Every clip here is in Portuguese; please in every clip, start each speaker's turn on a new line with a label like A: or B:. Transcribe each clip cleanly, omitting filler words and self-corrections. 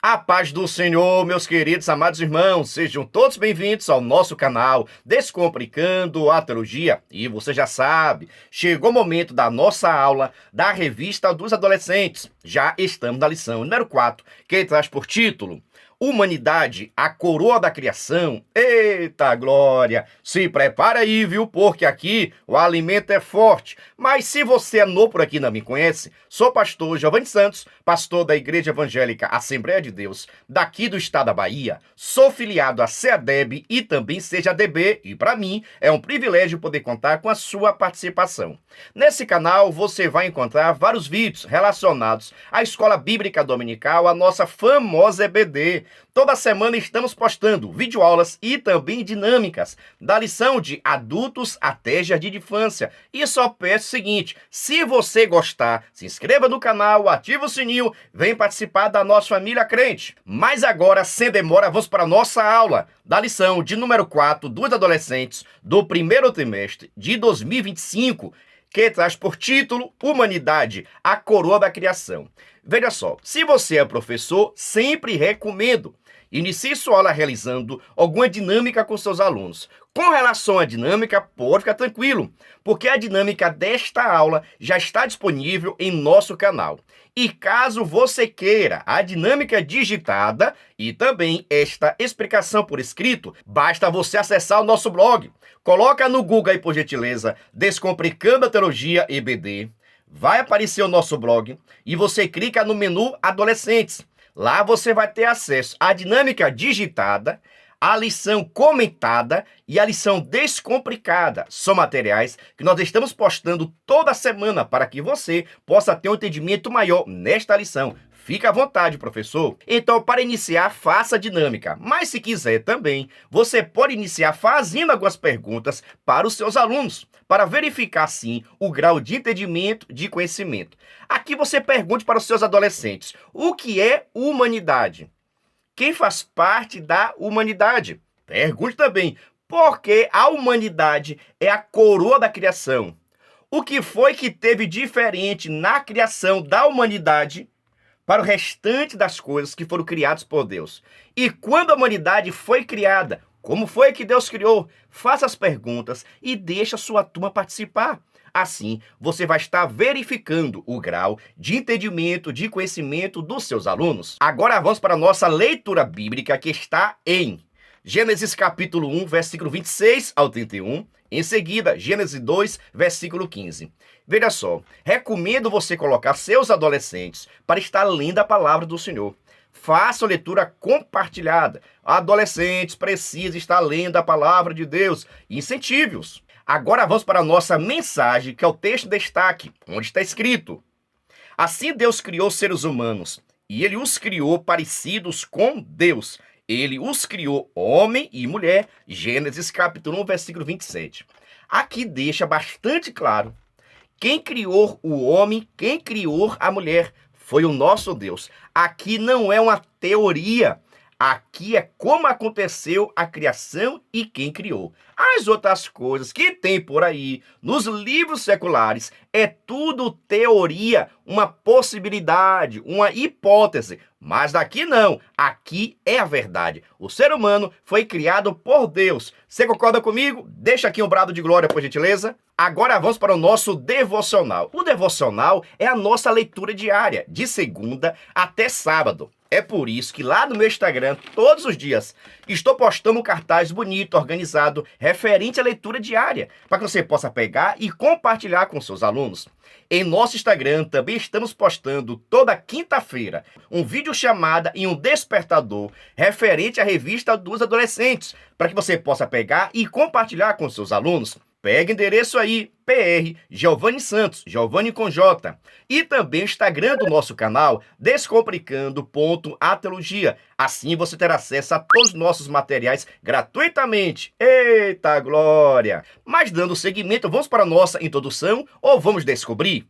A: A paz do Senhor, meus queridos amados irmãos, sejam todos bem-vindos ao nosso canal Descomplicando a Teologia. E você já sabe, chegou o momento da nossa aula da Revista dos Adolescentes. Já estamos na lição número 4, que traz por título Humanidade, a coroa da criação. Eita glória! Se prepara aí, viu? Porque aqui o alimento é forte. Mas se você é novo por aqui e não me conhece, sou pastor Giovanni Santos, pastor da Igreja Evangélica Assembleia de Deus, daqui do estado da Bahia. Sou filiado à CEADEB e também CEADB, e para mim é um privilégio poder contar com a sua participação. Nesse canal você vai encontrar vários vídeos relacionados à Escola Bíblica Dominical, a nossa famosa EBD. Toda semana estamos postando videoaulas e também dinâmicas da lição de adultos até jardim de infância. E só peço o seguinte, se você gostar, se inscreva no canal, ative o sininho, vem participar da nossa família crente. Mas agora, sem demora, vamos para a nossa aula da lição de número 4 dos adolescentes do primeiro trimestre de 2025, que traz por título Humanidade, a coroa da criação. Veja só, se você é professor, sempre recomendo. Inicie sua aula realizando alguma dinâmica com seus alunos. Com relação à dinâmica, pode ficar tranquilo, porque a dinâmica desta aula já está disponível em nosso canal. E caso você queira a dinâmica digitada e também esta explicação por escrito, basta você acessar o nosso blog. Coloca no Google aí, por gentileza, Descomplicando a Teologia EBD. Vai aparecer o nosso blog e você clica no menu Adolescentes. Lá você vai ter acesso à dinâmica digitada, a lição comentada e a lição descomplicada. São materiais que nós estamos postando toda semana para que você possa ter um entendimento maior nesta lição. Fique à vontade, professor. Então, para iniciar, faça a dinâmica. Mas se quiser também, você pode iniciar fazendo algumas perguntas para os seus alunos, para verificar, sim, o grau de entendimento, de conhecimento. Aqui você pergunte para os seus adolescentes, o que é humanidade? Quem faz parte da humanidade? Pergunte também, por que a humanidade é a coroa da criação? O que foi que teve diferente na criação da humanidade para o restante das coisas que foram criadas por Deus? E quando a humanidade foi criada, como foi que Deus criou? Faça as perguntas e deixe a sua turma participar. Assim, você vai estar verificando o grau de entendimento, de conhecimento dos seus alunos. Agora vamos para a nossa leitura bíblica, que está em Gênesis capítulo 1, versículo 26 ao 31. Em seguida, Gênesis 2, versículo 15. Veja só, recomendo você colocar seus adolescentes para estar lendo a palavra do Senhor. Faça a leitura compartilhada. Adolescentes precisam estar lendo a palavra de Deus. Incentive-os. Agora vamos para a nossa mensagem, que é o texto destaque, onde está escrito: Assim Deus criou os seres humanos, e Ele os criou parecidos com Deus. Ele os criou homem e mulher. Gênesis capítulo 1, versículo 27. Aqui deixa bastante claro quem criou o homem, quem criou a mulher. Foi o nosso Deus. Aqui não é uma teoria. Aqui é como aconteceu a criação e quem criou. As outras coisas que tem por aí nos livros seculares é tudo teoria, uma possibilidade, uma hipótese. Mas daqui não, aqui é a verdade. O ser humano foi criado por Deus. Você concorda comigo? Deixa aqui um brado de glória, por gentileza. Agora vamos para o nosso devocional. O devocional é a nossa leitura diária, de segunda até sábado. É por isso que lá no meu Instagram, todos os dias, estou postando um cartaz bonito, organizado, referente à leitura diária, para que você possa pegar e compartilhar com seus alunos. Em nosso Instagram também estamos postando toda quinta-feira um vídeo chamada e um despertador referente à revista dos adolescentes, para que você possa pegar e compartilhar com seus alunos. Pega o endereço aí, PR Giovanni Santos, Giovanni com J. E também o Instagram do nosso canal, Descomplicando.atelogia. Assim você terá acesso a todos os nossos materiais gratuitamente. Eita glória! Mas dando seguimento, vamos para a nossa introdução ou vamos descobrir?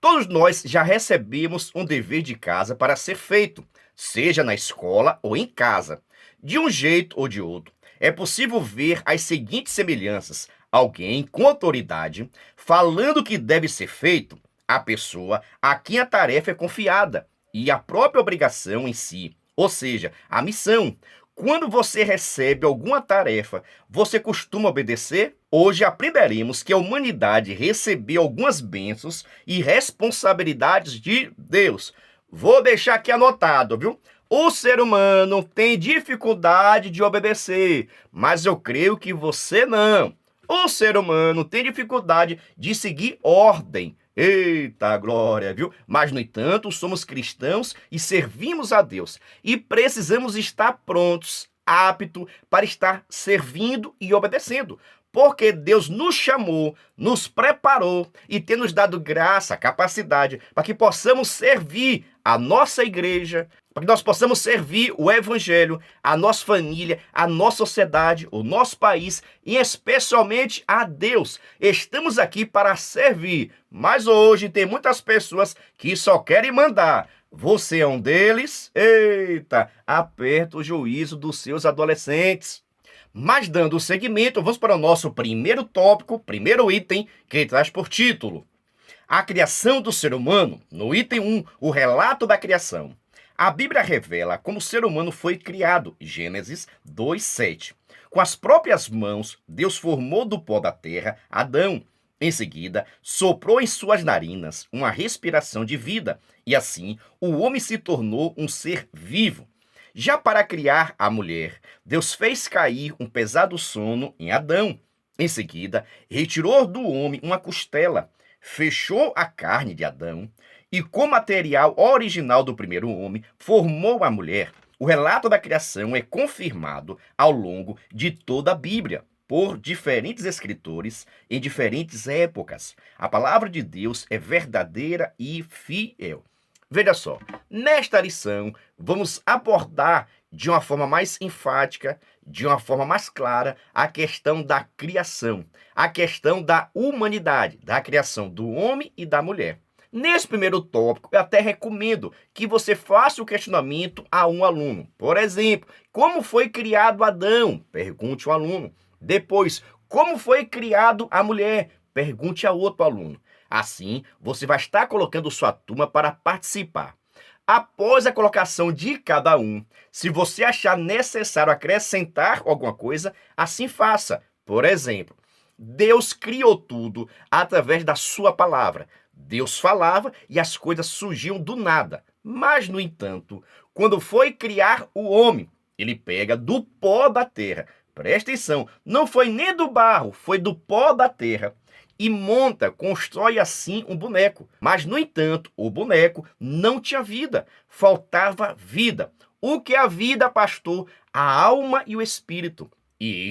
A: Todos nós já recebemos um dever de casa para ser feito, seja na escola ou em casa. De um jeito ou de outro, é possível ver as seguintes semelhanças: alguém com autoridade falando o que deve ser feito, a pessoa a quem a tarefa é confiada, e a própria obrigação em si, ou seja, a missão. Quando você recebe alguma tarefa, você costuma obedecer? Hoje aprenderemos que a humanidade recebeu algumas bênçãos e responsabilidades de Deus. Vou deixar aqui anotado, viu? O ser humano tem dificuldade de obedecer, mas eu creio que você não. O ser humano tem dificuldade de seguir ordem. Eita glória, viu? Mas, no entanto, somos cristãos e servimos a Deus. E precisamos estar prontos, aptos para estar servindo e obedecendo. Porque Deus nos chamou, nos preparou e tem nos dado graça, capacidade para que possamos servir a nossa igreja, para que nós possamos servir o evangelho, a nossa família, a nossa sociedade, o nosso país e especialmente a Deus. Estamos aqui para servir, mas hoje tem muitas pessoas que só querem mandar. Você é um deles? Eita, aperta o juízo dos seus adolescentes. Mas dando seguimento, vamos para o nosso primeiro tópico, primeiro item, que traz por título a criação do ser humano. No item 1, o relato da criação. A Bíblia revela como o ser humano foi criado, Gênesis 2:7. Com as próprias mãos, Deus formou do pó da terra Adão. Em seguida, soprou em suas narinas uma respiração de vida, e assim o homem se tornou um ser vivo. Já para criar a mulher, Deus fez cair um pesado sono em Adão. Em seguida, retirou do homem uma costela, fechou a carne de Adão e, com material original do primeiro homem, formou a mulher. O relato da criação é confirmado ao longo de toda a Bíblia, por diferentes escritores em diferentes épocas. A palavra de Deus é verdadeira e fiel. Veja só, nesta lição, vamos abordar de uma forma mais enfática, de uma forma mais clara, a questão da criação, a questão da humanidade, da criação do homem e da mulher. Nesse primeiro tópico, eu até recomendo que você faça o questionamento a um aluno. Por exemplo, como foi criado Adão? Pergunte ao aluno. Depois, como foi criado a mulher? Pergunte a outro aluno. Assim, você vai estar colocando sua turma para participar. Após a colocação de cada um, se você achar necessário acrescentar alguma coisa, assim faça. Por exemplo, Deus criou tudo através da sua palavra. Deus falava e as coisas surgiam do nada. Mas, no entanto, quando foi criar o homem, ele pega do pó da terra. Presta atenção, não foi nem do barro, foi do pó da terra. E monta, constrói assim um boneco. Mas, no entanto, o boneco não tinha vida, faltava vida. O que é a vida, pastor? A alma e o espírito. E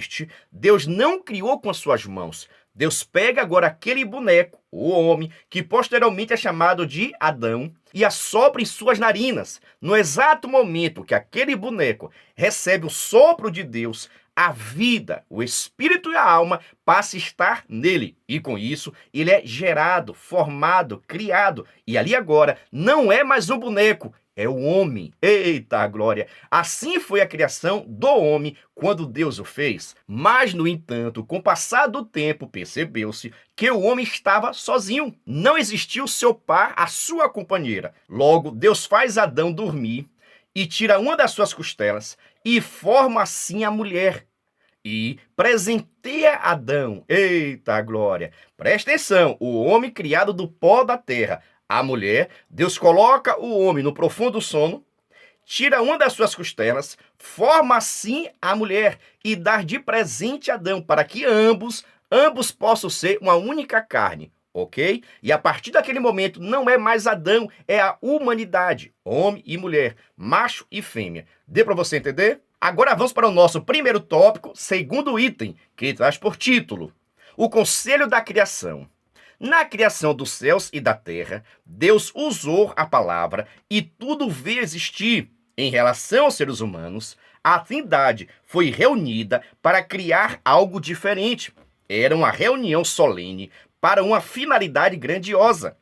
A: Deus não criou com as suas mãos. Deus pega agora aquele boneco, o homem, que posteriormente é chamado de Adão, e assopra em suas narinas. No exato momento que aquele boneco recebe o sopro de Deus, a vida, o espírito e a alma passa a estar nele. E com isso, ele é gerado, formado, criado. E ali agora não é mais um boneco, é o homem. Eita glória! Assim foi a criação do homem quando Deus o fez. Mas, no entanto, com o passar do tempo, percebeu-se que o homem estava sozinho. Não existiu seu par, a sua companheira. Logo, Deus faz Adão dormir e tira uma das suas costelas e forma assim a mulher. E presenteia Adão. Eita glória! Presta atenção, o homem criado do pó da terra. A mulher, Deus coloca o homem no profundo sono, tira uma das suas costelas, forma assim a mulher e dá de presente a Adão, para que ambos possam ser uma única carne, ok? E a partir daquele momento não é mais Adão, é a humanidade, homem e mulher, macho e fêmea. Deu para você entender? Agora vamos para o nosso primeiro tópico, segundo item, que traz por título o conselho da criação. Na criação dos céus e da terra, Deus usou a palavra e tudo veio existir. Em relação aos seres humanos, a Trindade foi reunida para criar algo diferente. Era uma reunião solene para uma finalidade grandiosa.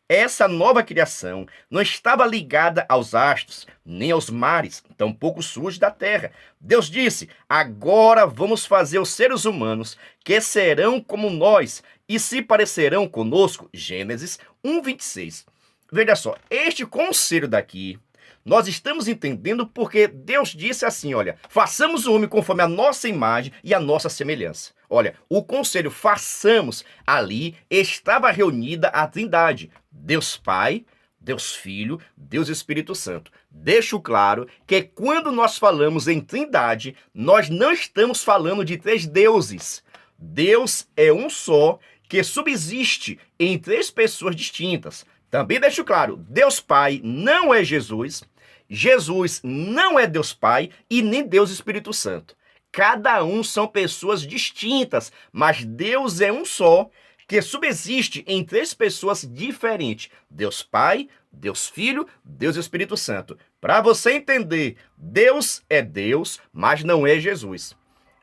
A: Essa nova criação não estava ligada aos astros, nem aos mares, tampouco surge da terra. Deus disse, agora vamos fazer os seres humanos que serão como nós e se parecerão conosco. Gênesis 1:26. Veja só, este conselho daqui nós estamos entendendo porque Deus disse assim, olha, façamos o homem conforme a nossa imagem e a nossa semelhança. Olha, o conselho façamos ali estava reunida a Trindade, Deus Pai, Deus Filho, Deus Espírito Santo. Deixo claro que quando nós falamos em Trindade, nós não estamos falando de três deuses. Deus é um só que subsiste em três pessoas distintas. Também deixo claro, Deus Pai não é Jesus, Jesus não é Deus Pai e nem Deus Espírito Santo. Cada um são pessoas distintas, mas Deus é um só que subsiste em três pessoas diferentes. Deus Pai, Deus Filho, Deus Espírito Santo. Para você entender, Deus é Deus, mas não é Jesus.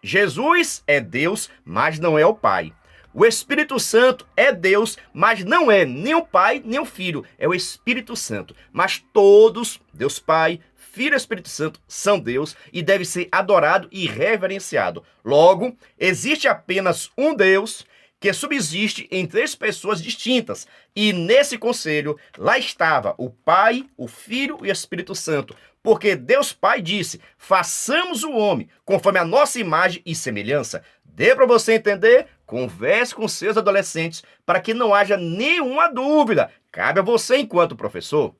A: Jesus é Deus, mas não é o Pai. O Espírito Santo é Deus, mas não é nem o Pai, nem o Filho. É o Espírito Santo. Mas todos, Deus Pai, Filho e Espírito Santo, são Deus e deve ser adorado e reverenciado. Logo, existe apenas um Deus que subsiste em três pessoas distintas. E nesse conselho, lá estava o Pai, o Filho e o Espírito Santo. Porque Deus Pai disse, façamos o homem conforme a nossa imagem e semelhança. Dê para você entender? Converse com seus adolescentes para que não haja nenhuma dúvida. Cabe a você enquanto professor.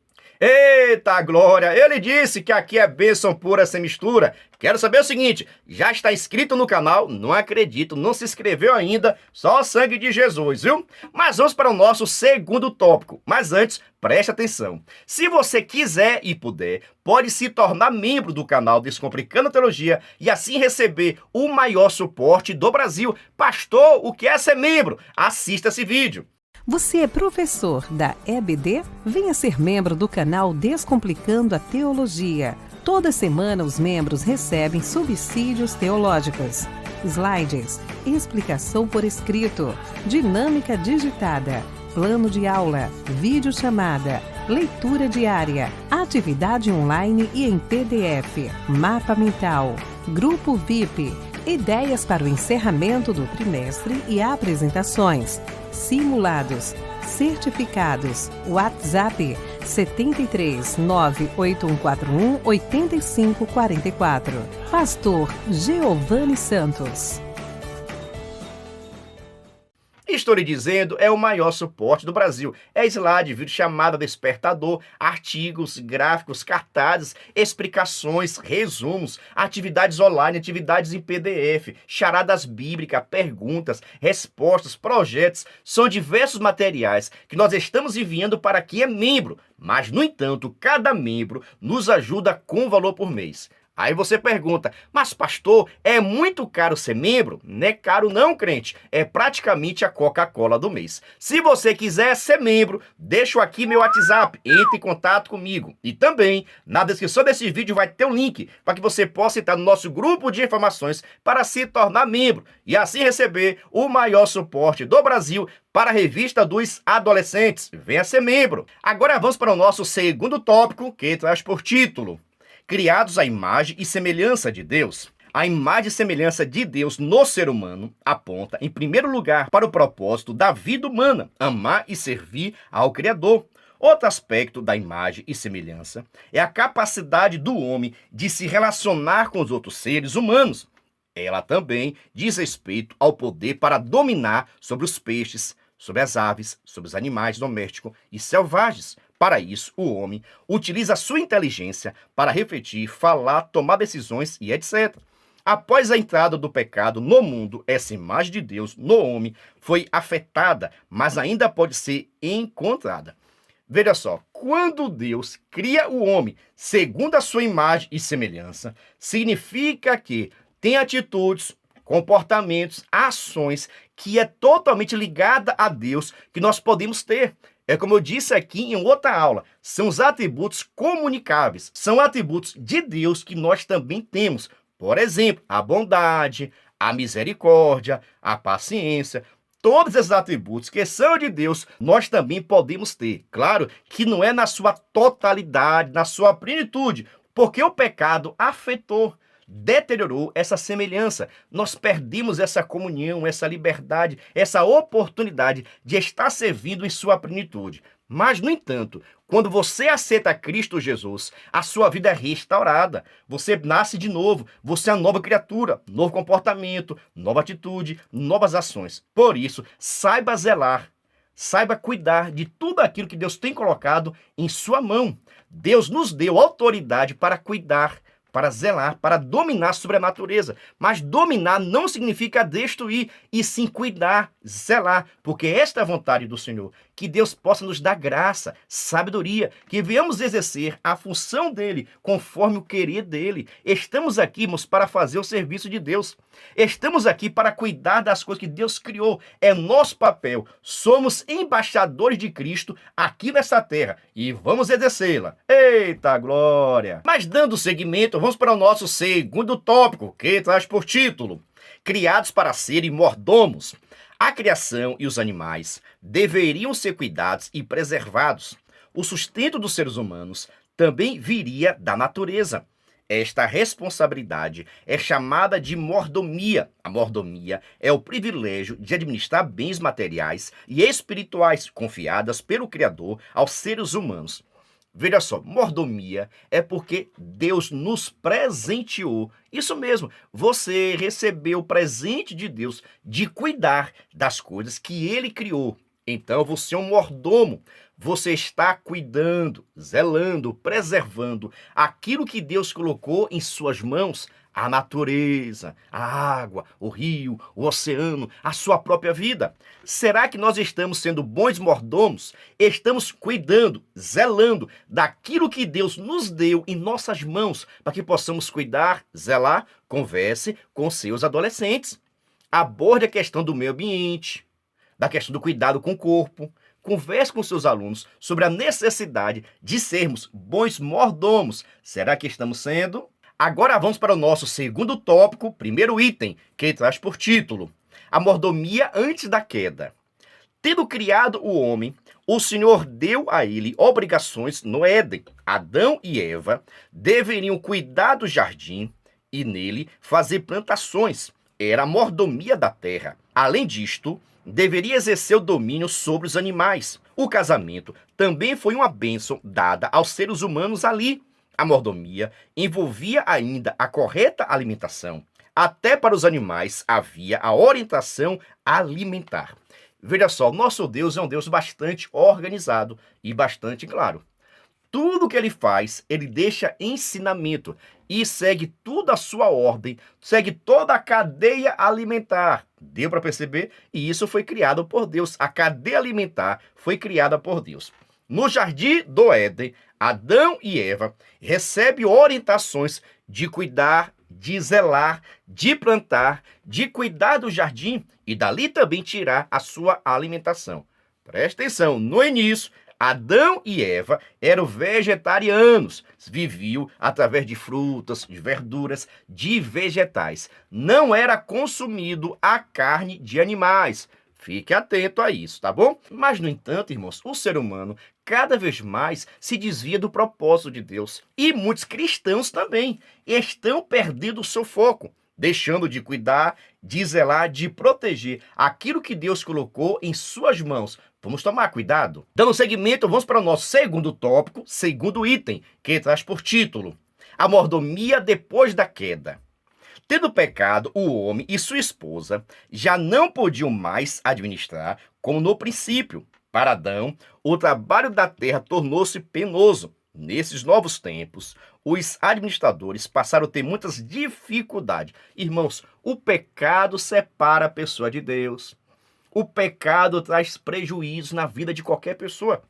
A: Eita glória! Ele disse que aqui é bênção pura sem mistura. Quero saber o seguinte, já está inscrito no canal? Não acredito, não se inscreveu ainda, só o sangue de Jesus, viu? Mas vamos para o nosso segundo tópico. Mas antes, preste atenção. Se você quiser e puder, pode se tornar membro do canal Descomplicando a Teologia e assim receber o maior suporte do Brasil. Pastor, o que é ser membro? Assista esse vídeo.
B: Você é professor da EBD? Venha ser membro do canal Descomplicando a Teologia. Toda semana os membros recebem subsídios teológicos, slides, explicação por escrito, dinâmica digitada, plano de aula, videochamada, leitura diária, atividade online e em PDF, mapa mental, grupo VIP, ideias para o encerramento do trimestre e apresentações, simulados, certificados, WhatsApp 73 98141 8544. Pastor Geovani Santos.
A: Estou lhe dizendo, é o maior suporte do Brasil. É slide, vídeo chamada despertador, artigos, gráficos, cartazes, explicações, resumos, atividades online, atividades em PDF, charadas bíblicas, perguntas, respostas, projetos. São diversos materiais que nós estamos enviando para quem é membro. Mas, no entanto, cada membro nos ajuda com valor por mês. Aí você pergunta, mas pastor, é muito caro ser membro? Não é caro não, crente. É praticamente a Coca-Cola do mês. Se você quiser ser membro, deixo aqui meu WhatsApp, entre em contato comigo. E também, na descrição desse vídeo vai ter um link para que você possa entrar no nosso grupo de informações para se tornar membro e assim receber o maior suporte do Brasil para a revista dos adolescentes. Venha ser membro. Agora vamos para o nosso segundo tópico, que traz por título: criados à imagem e semelhança de Deus. A imagem e semelhança de Deus no ser humano aponta, em primeiro lugar, para o propósito da vida humana, amar e servir ao Criador. Outro aspecto da imagem e semelhança é a capacidade do homem de se relacionar com os outros seres humanos. Ela também diz respeito ao poder para dominar sobre os peixes, sobre as aves, sobre os animais domésticos e selvagens. Para isso, o homem utiliza a sua inteligência para refletir, falar, tomar decisões e etc. Após a entrada do pecado no mundo, essa imagem de Deus no homem foi afetada, mas ainda pode ser encontrada. Veja só, quando Deus cria o homem segundo a sua imagem e semelhança, significa que tem atitudes, comportamentos, ações que é totalmente ligada a Deus que nós podemos ter. É como eu disse aqui em outra aula, são os atributos comunicáveis, são atributos de Deus que nós também temos. Por exemplo, a bondade, a misericórdia, a paciência, todos esses atributos que são de Deus, nós também podemos ter. Claro que não é na sua totalidade, na sua plenitude, porque o pecado afetou, deteriorou essa semelhança. Nós perdemos essa comunhão, essa liberdade, essa oportunidade de estar servindo em sua plenitude. Mas, no entanto, quando você aceita Cristo Jesus, a sua vida é restaurada. Você nasce de novo, você é uma nova criatura, novo comportamento, nova atitude, novas ações. Por isso, saiba zelar, saiba cuidar de tudo aquilo que Deus tem colocado em sua mão. Deus nos deu autoridade para cuidar, para zelar, para dominar sobre a natureza. Mas dominar não significa destruir, e sim cuidar, zelar, porque esta é a vontade do Senhor. Que Deus possa nos dar graça, sabedoria, que venhamos exercer a função dele conforme o querer dele. Estamos aqui, irmãos, para fazer o serviço de Deus. Estamos aqui para cuidar das coisas que Deus criou. É nosso papel. Somos embaixadores de Cristo aqui nessa terra e vamos exercê-la. Eita glória! Mas dando seguimento, vamos para o nosso segundo tópico, que traz por título: Criados para serem mordomos. A criação e os animais deveriam ser cuidados e preservados. O sustento dos seres humanos também viria da natureza. Esta responsabilidade é chamada de mordomia. A mordomia é o privilégio de administrar bens materiais e espirituais confiadas pelo Criador aos seres humanos. Veja só, mordomia é porque Deus nos presenteou. Isso mesmo, você recebeu o presente de Deus de cuidar das coisas que Ele criou. Então você é um mordomo. Você está cuidando, zelando, preservando aquilo que Deus colocou em suas mãos. A natureza, a água, o rio, o oceano, a sua própria vida. Será que nós estamos sendo bons mordomos? Estamos cuidando, zelando daquilo que Deus nos deu em nossas mãos para que possamos cuidar, zelar? Converse com seus adolescentes. Aborde a questão do meio ambiente, da questão do cuidado com o corpo. Converse com seus alunos sobre a necessidade de sermos bons mordomos. Será que estamos sendo? Agora vamos para o nosso segundo tópico, primeiro item, que traz por título: a mordomia antes da queda. Tendo criado o homem, o Senhor deu a ele obrigações no Éden. Adão e Eva deveriam cuidar do jardim e nele fazer plantações. Era a mordomia da terra. Além disto, deveria exercer o domínio sobre os animais. O casamento também foi uma bênção dada aos seres humanos ali. A mordomia envolvia ainda a correta alimentação. Até para os animais havia a orientação alimentar. Veja só, nosso Deus é um Deus bastante organizado e bastante claro. Tudo que ele faz, ele deixa ensinamento e segue tudo a sua ordem, segue toda a cadeia alimentar. Deu para perceber? E isso foi criado por Deus. A cadeia alimentar foi criada por Deus. No jardim do Éden, Adão e Eva recebem orientações de cuidar, de zelar, de plantar, de cuidar do jardim e dali também tirar a sua alimentação. Presta atenção, no início, Adão e Eva eram vegetarianos, viviam através de frutas, de verduras, de vegetais. Não era consumido a carne de animais. Fique atento a isso, tá bom? Mas, no entanto, irmãos, o ser humano cada vez mais se desvia do propósito de Deus. E muitos cristãos também estão perdendo o seu foco, deixando de cuidar, de zelar, de proteger aquilo que Deus colocou em suas mãos. Vamos tomar cuidado. Dando seguimento, vamos para o nosso segundo tópico, segundo item, que traz por título: a mordomia depois da queda. Tendo pecado, o homem e sua esposa já não podiam mais administrar como no princípio. Para Adão, o trabalho da terra tornou-se penoso. Nesses novos tempos, os administradores passaram a ter muitas dificuldades. Irmãos, o pecado separa a pessoa de Deus. O pecado traz prejuízo na vida de qualquer pessoa.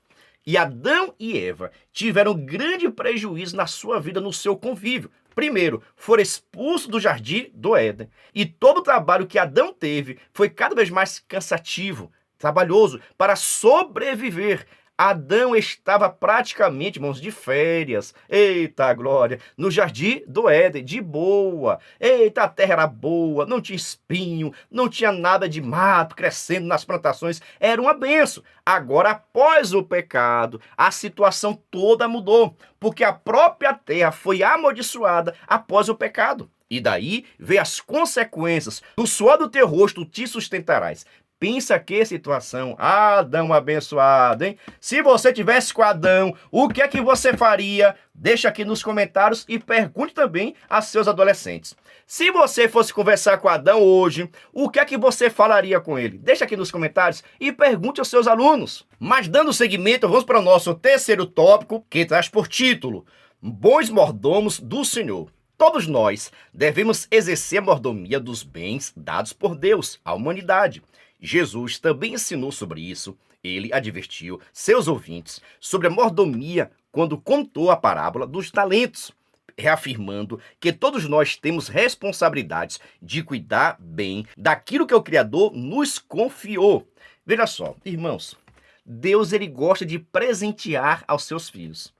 A: E Adão e Eva tiveram grande prejuízo na sua vida, no seu convívio. Primeiro, foram expulsos do jardim do Éden. E todo o trabalho que Adão teve foi cada vez mais cansativo, trabalhoso, para sobreviver. Adão estava praticamente, irmãos, de férias. Eita glória! No jardim do Éden, de boa. Eita, a terra era boa, não tinha espinho, não tinha nada de mato crescendo nas plantações. Era uma benção. Agora, após o pecado, a situação toda mudou, porque a própria terra foi amaldiçoada após o pecado. E daí veio as consequências. Do suor do teu rosto te sustentarás. Pensa que situação. Adão abençoado, hein? Se você tivesse com Adão, o que é que você faria? Deixa aqui nos comentários e pergunte também a seus adolescentes. Se você fosse conversar com Adão hoje, o que é que você falaria com ele? Deixa aqui nos comentários e pergunte aos seus alunos. Mas dando seguimento, vamos para o nosso terceiro tópico, que traz por título: Bons mordomos do Senhor. Todos nós devemos exercer a mordomia dos bens dados por Deus à humanidade. Jesus também ensinou sobre isso. Ele advertiu seus ouvintes sobre a mordomia quando contou a parábola dos talentos, reafirmando que todos nós temos responsabilidades de cuidar bem daquilo que o Criador nos confiou. Veja só, irmãos, Deus ele gosta de presentear aos seus filhos.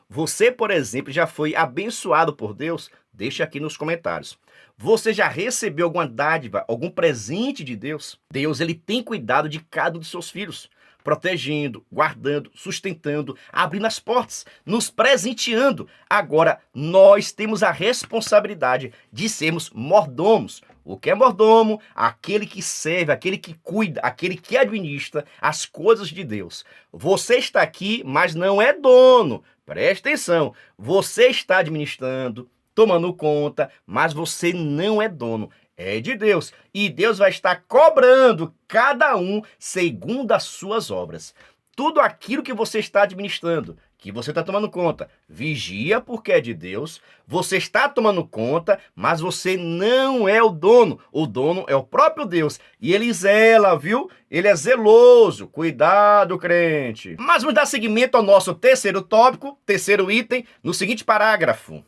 A: Você, por exemplo, já foi abençoado por Deus? Deixa aqui nos comentários. Você já recebeu alguma dádiva, algum presente de Deus? Deus ele tem cuidado de cada um dos seus filhos, protegendo, guardando, sustentando, abrindo as portas, nos presenteando. Agora, nós temos a responsabilidade de sermos mordomos. O que é mordomo? Aquele que serve, aquele que cuida, aquele que administra as coisas de Deus. Você está aqui, mas não é dono. Preste atenção. Você está administrando, tomando conta, mas você não é dono. É de Deus. E Deus vai estar cobrando cada um segundo as suas obras. Tudo aquilo que você está administrando, que você está tomando conta, vigia porque é de Deus. Você está tomando conta, mas você não é o dono. O dono é o próprio Deus. E ele zela, viu? Ele é zeloso. Cuidado, crente. Mas vamos dar seguimento ao nosso terceiro tópico, terceiro item, no seguinte parágrafo.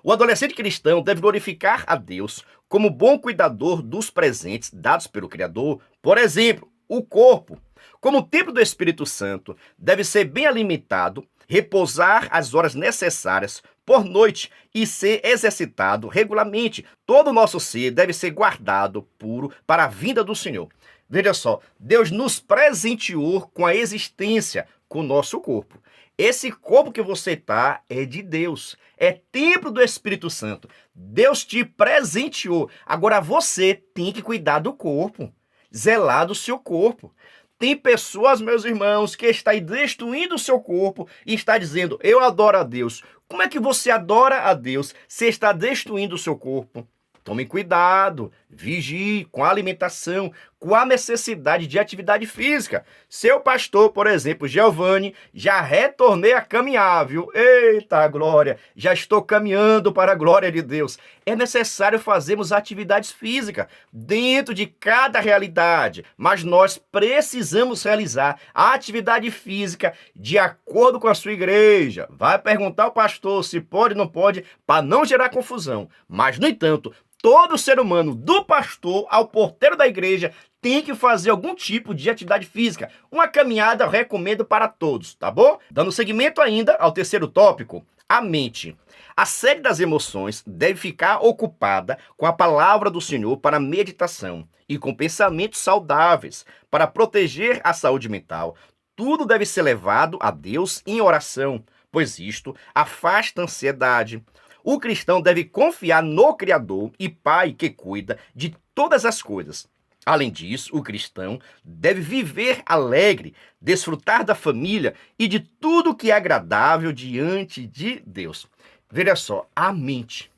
A: O adolescente cristão deve glorificar a Deus como bom cuidador dos presentes dados pelo Criador. Por exemplo, o corpo, como templo do Espírito Santo, deve ser bem alimentado, repousar as horas necessárias por noite e ser exercitado regularmente. Todo o nosso ser deve ser guardado puro para a vinda do Senhor. Veja só, Deus nos presenteou com a existência, com o nosso corpo. Esse corpo que você está é de Deus, é templo do Espírito Santo. Deus te presenteou. Agora você tem que cuidar do corpo, zelar do seu corpo. Tem pessoas, meus irmãos, que está aí destruindo o seu corpo e está dizendo, eu adoro a Deus. Como é que você adora a Deus se está destruindo o seu corpo? Tome cuidado, vigie com a alimentação, com a necessidade de atividade física. Seu pastor, por exemplo, Giovanni, já retornei a caminhar, viu? Eita glória, já estou caminhando para a glória de Deus. É necessário fazermos atividades físicas dentro de cada realidade, mas nós precisamos realizar a atividade física de acordo com a sua igreja. Vai perguntar ao pastor se pode ou não pode, para não gerar confusão. Mas, no entanto, todo ser humano, do pastor ao porteiro da igreja, tem que fazer algum tipo de atividade física. Uma caminhada eu recomendo para todos, tá bom? Dando seguimento ainda ao terceiro tópico, a mente. A sede das emoções deve ficar ocupada com a palavra do Senhor para meditação e com pensamentos saudáveis para proteger a saúde mental. Tudo deve ser levado a Deus em oração, pois isto afasta a ansiedade. O cristão deve confiar no Criador e Pai que cuida de todas as coisas. Além disso, o cristão deve viver alegre, desfrutar da família e de tudo que é agradável diante de Deus. Veja só, a mente.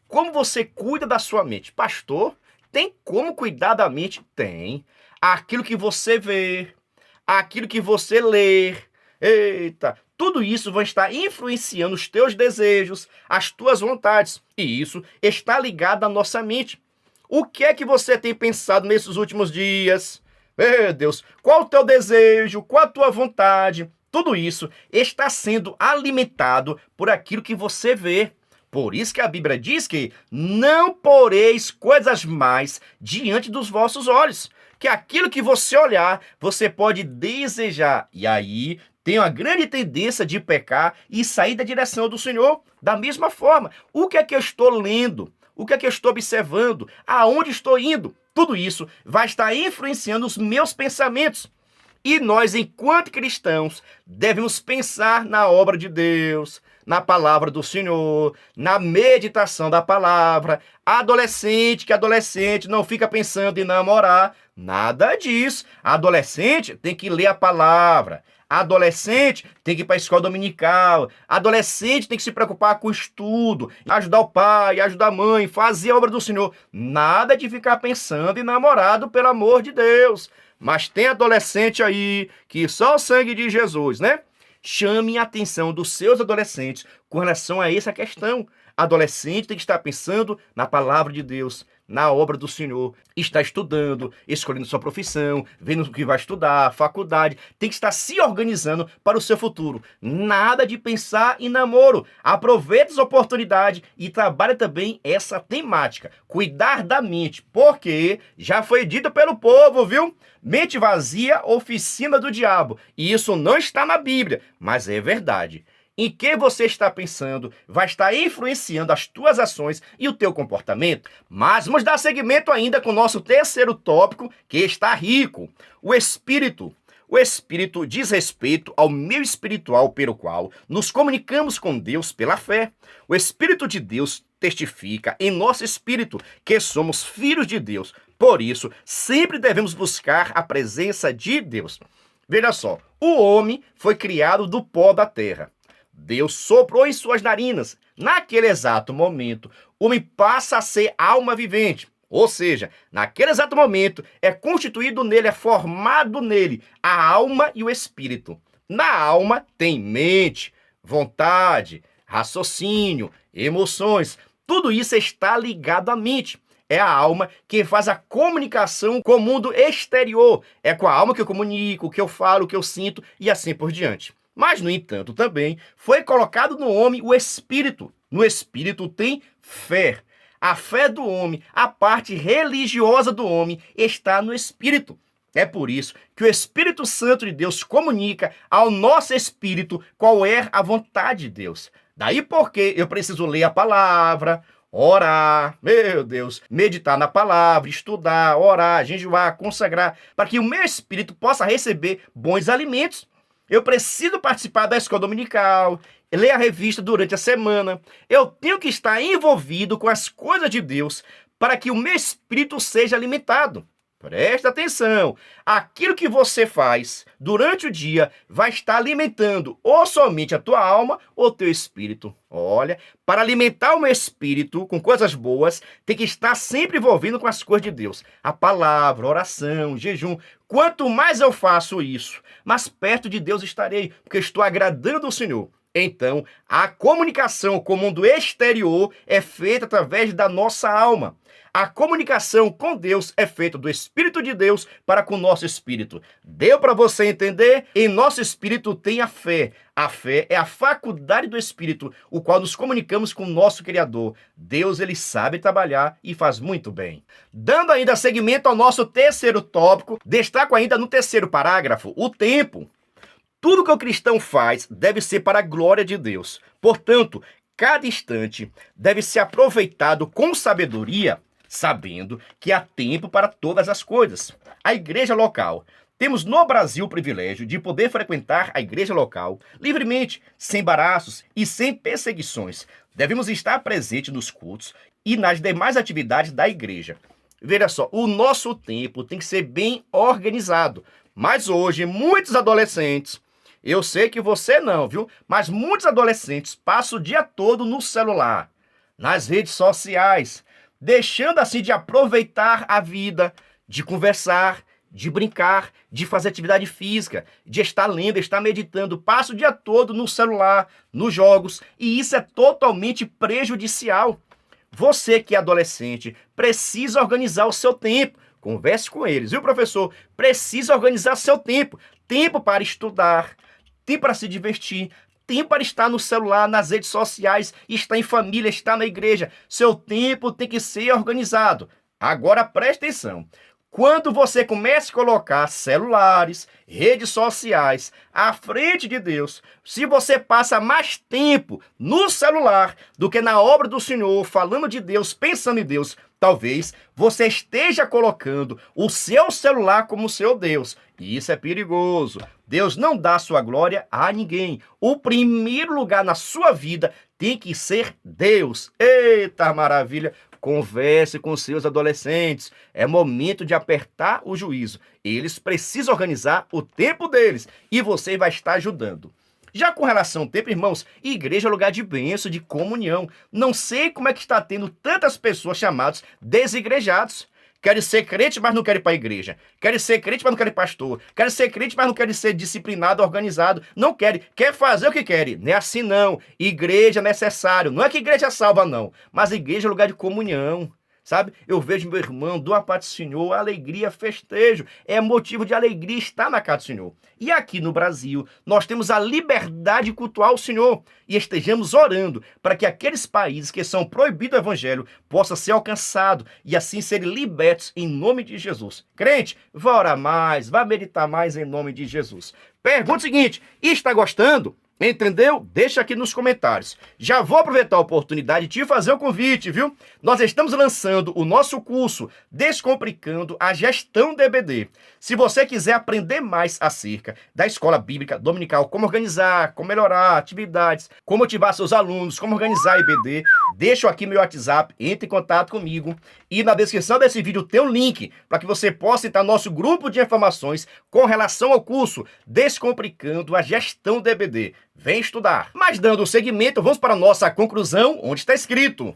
A: Como você cuida da sua mente? Pastor, tem como cuidar da mente? Tem. Aquilo que você vê, aquilo que você lê. Eita, tudo isso vai estar influenciando os teus desejos, as tuas vontades. E isso está ligado à nossa mente. O que é que você tem pensado nesses últimos dias? Meu Deus, qual o teu desejo? Qual a tua vontade? Tudo isso está sendo alimentado por aquilo que você vê. Por isso que a Bíblia diz que não poreis coisas mais diante dos vossos olhos. Que aquilo que você olhar, você pode desejar. E aí tem uma grande tendência de pecar e sair da direção do Senhor. Da mesma forma, o que é que eu estou lendo? O que é que eu estou observando? Aonde estou indo? Tudo isso vai estar influenciando os meus pensamentos. E nós, enquanto cristãos, devemos pensar na obra de Deus, na palavra do Senhor, na meditação da palavra. Adolescente não fica pensando em namorar, nada disso. Adolescente tem que ler a palavra. Adolescente tem que ir para a escola dominical. Adolescente tem que se preocupar com o estudo, ajudar o pai, ajudar a mãe, fazer a obra do Senhor. Nada de ficar pensando em namorado, pelo amor de Deus. Mas tem adolescente aí que só o sangue de Jesus, né? Chame a atenção dos seus adolescentes com relação a essa questão. Adolescente tem que estar pensando na palavra de Deus, na obra do Senhor, está estudando, escolhendo sua profissão, vendo o que vai estudar, faculdade, tem que estar se organizando para o seu futuro. Nada de pensar em namoro. Aproveite essa oportunidade e trabalhe também essa temática. Cuidar da mente, porque já foi dito pelo povo, viu? Mente vazia, oficina do diabo. E isso não está na Bíblia, mas é verdade. Em que você está pensando vai estar influenciando as tuas ações e o teu comportamento. Mas vamos dar seguimento ainda com o nosso terceiro tópico, que está rico. O Espírito. O Espírito diz respeito ao meio espiritual pelo qual nos comunicamos com Deus pela fé. O Espírito de Deus testifica em nosso espírito que somos filhos de Deus. Por isso, sempre devemos buscar a presença de Deus. Veja só, o homem foi criado do pó da terra. Deus soprou em suas narinas. Naquele exato momento, o homem passa a ser alma vivente. Ou seja, naquele exato momento, é constituído nele, é formado nele a alma e o espírito. Na alma tem mente, vontade, raciocínio, emoções. Tudo isso está ligado à mente. É a alma que faz a comunicação com o mundo exterior. É com a alma que eu comunico, que eu falo, que eu sinto e assim por diante. Mas, no entanto, também foi colocado no homem o Espírito. No Espírito tem fé. A fé do homem, a parte religiosa do homem, está no Espírito. É por isso que o Espírito Santo de Deus comunica ao nosso espírito qual é a vontade de Deus. Daí porque eu preciso ler a palavra, orar, meu Deus, meditar na palavra, estudar, orar, jejuar, consagrar, para que o meu espírito possa receber bons alimentos. Eu preciso participar da escola dominical, ler a revista durante a semana. Eu tenho que estar envolvido com as coisas de Deus para que o meu espírito seja alimentado. Presta atenção, aquilo que você faz durante o dia vai estar alimentando ou somente a tua alma ou teu espírito. Olha, para alimentar o meu espírito com coisas boas, tem que estar sempre envolvido com as coisas de Deus. A palavra, oração, jejum. Quanto mais eu faço isso, mais perto de Deus estarei, porque estou agradando o Senhor. Então, a comunicação com o mundo exterior é feita através da nossa alma. A comunicação com Deus é feita do Espírito de Deus para com o nosso espírito. Deu para você entender? Em nosso espírito tem a fé. A fé é a faculdade do Espírito, o qual nos comunicamos com o nosso Criador. Deus, ele sabe trabalhar e faz muito bem. Dando ainda seguimento ao nosso terceiro tópico, destaco ainda no terceiro parágrafo, o tempo. Tudo que o cristão faz deve ser para a glória de Deus. Portanto, cada instante deve ser aproveitado com sabedoria, sabendo que há tempo para todas as coisas. A igreja local. Temos no Brasil o privilégio de poder frequentar a igreja local livremente, sem embaraços e sem perseguições. Devemos estar presentes nos cultos e nas demais atividades da igreja. Veja só, o nosso tempo tem que ser bem organizado. Mas hoje, muitos adolescentes, eu sei que você não, viu? Mas muitos adolescentes passam o dia todo no celular, nas redes sociais, deixando assim de aproveitar a vida, de conversar, de brincar, de fazer atividade física, de estar lendo, estar meditando. Passa o dia todo no celular, nos jogos, e isso é totalmente prejudicial. Você que é adolescente precisa organizar o seu tempo. Converse com eles, viu, professor? Precisa organizar seu tempo. Tempo para estudar, tempo para se divertir, tempo para estar no celular, nas redes sociais, estar em família, estar na igreja. Seu tempo tem que ser organizado. Agora preste atenção. Quando você começa a colocar celulares, redes sociais à frente de Deus, se você passa mais tempo no celular do que na obra do Senhor, falando de Deus, pensando em Deus, talvez você esteja colocando o seu celular como seu Deus. E isso é perigoso. Deus não dá sua glória a ninguém. O primeiro lugar na sua vida tem que ser Deus. Eita maravilha! Converse com seus adolescentes. É momento de apertar o juízo. Eles precisam organizar o tempo deles e você vai estar ajudando. Já com relação ao tempo, irmãos, igreja é lugar de bênção, de comunhão. Não sei como é que está tendo tantas pessoas chamadas desigrejados. Querem ser crente, mas não querem ir para a igreja. Querem ser crente, mas não querem pastor. Querem ser crente, mas não querem ser disciplinado, organizado. Não querem. Quer fazer o que querem. Não é assim, não. Igreja é necessário. Não é que igreja salva, não. Mas igreja é lugar de comunhão. Sabe? Eu vejo meu irmão, dou a paz do Senhor, alegria, festejo. É motivo de alegria estar na casa do Senhor. E aqui no Brasil, nós temos a liberdade de cultuar o Senhor. E estejamos orando para que aqueles países que são proibidos do evangelho possam ser alcançados e assim serem libertos em nome de Jesus. Crente, vá orar mais, vá meditar mais em nome de Jesus. Pergunta o seguinte, está gostando? Entendeu? Deixa aqui nos comentários. Já vou aproveitar a oportunidade de te fazer o convite, viu? Nós estamos lançando o nosso curso Descomplicando a Gestão do EBD. Se você quiser aprender mais acerca da escola bíblica dominical, como organizar, como melhorar atividades, como motivar seus alunos, como organizar EBD, deixa aqui meu WhatsApp, entre em contato comigo. E na descrição desse vídeo tem um link para que você possa entrar no nosso grupo de informações com relação ao curso Descomplicando a Gestão do EBD. Vem estudar. Mas dando seguimento, vamos para a nossa conclusão, onde está escrito: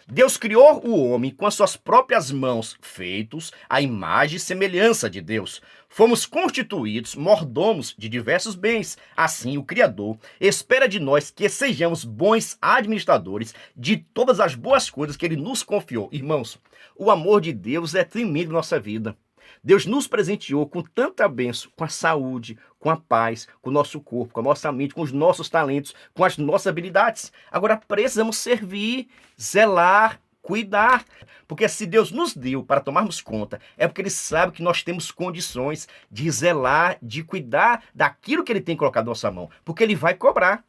A: Deus criou o homem com as suas próprias mãos, feitos à imagem e semelhança de Deus. Fomos constituídos mordomos de diversos bens. Assim, o Criador espera de nós que sejamos bons administradores de todas as boas coisas que Ele nos confiou. Irmãos, o amor de Deus é tremendo em nossa vida. Deus nos presenteou com tanta bênção, com a saúde, com a paz, com o nosso corpo, com a nossa mente, com os nossos talentos, com as nossas habilidades. Agora precisamos servir, zelar, cuidar. Porque se Deus nos deu para tomarmos conta, é porque Ele sabe que nós temos condições de zelar, de cuidar daquilo que Ele tem colocado na nossa mão. Porque Ele vai cobrar.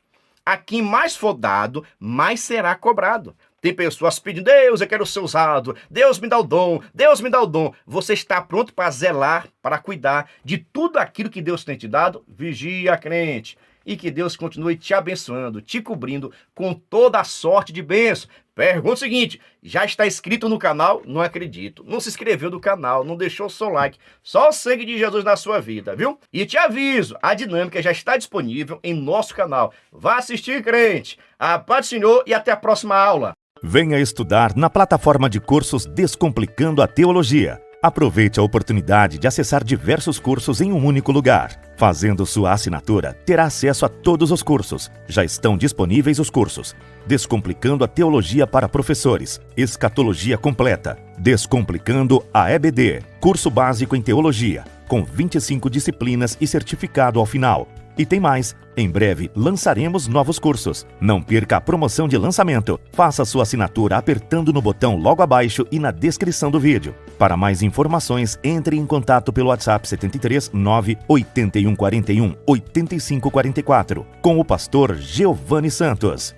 A: A quem mais for dado, mais será cobrado. Tem pessoas pedindo, Deus, eu quero ser usado, Deus me dá o dom, Deus me dá o dom. Você está pronto para zelar, para cuidar de tudo aquilo que Deus tem te dado? Vigia, crente. E que Deus continue te abençoando, te cobrindo com toda a sorte de bênção. Pergunta o seguinte, já está inscrito no canal? Não acredito. Não se inscreveu no canal, não deixou o seu like. Só o sangue de Jesus na sua vida, viu? E te aviso, a dinâmica já está disponível em nosso canal. Vá assistir, crente. A paz do Senhor e até a próxima aula.
C: Venha estudar na plataforma de cursos Descomplicando a Teologia. Aproveite a oportunidade de acessar diversos cursos em um único lugar. Fazendo sua assinatura, terá acesso a todos os cursos. Já estão disponíveis os cursos Descomplicando a Teologia para Professores, Escatologia Completa, Descomplicando a EBD, Curso Básico em Teologia, com 25 disciplinas e certificado ao final. E tem mais, em breve lançaremos novos cursos. Não perca a promoção de lançamento. Faça sua assinatura apertando no botão logo abaixo e na descrição do vídeo. Para mais informações, entre em contato pelo WhatsApp 73 98141 8544 com o pastor Giovanni Santos.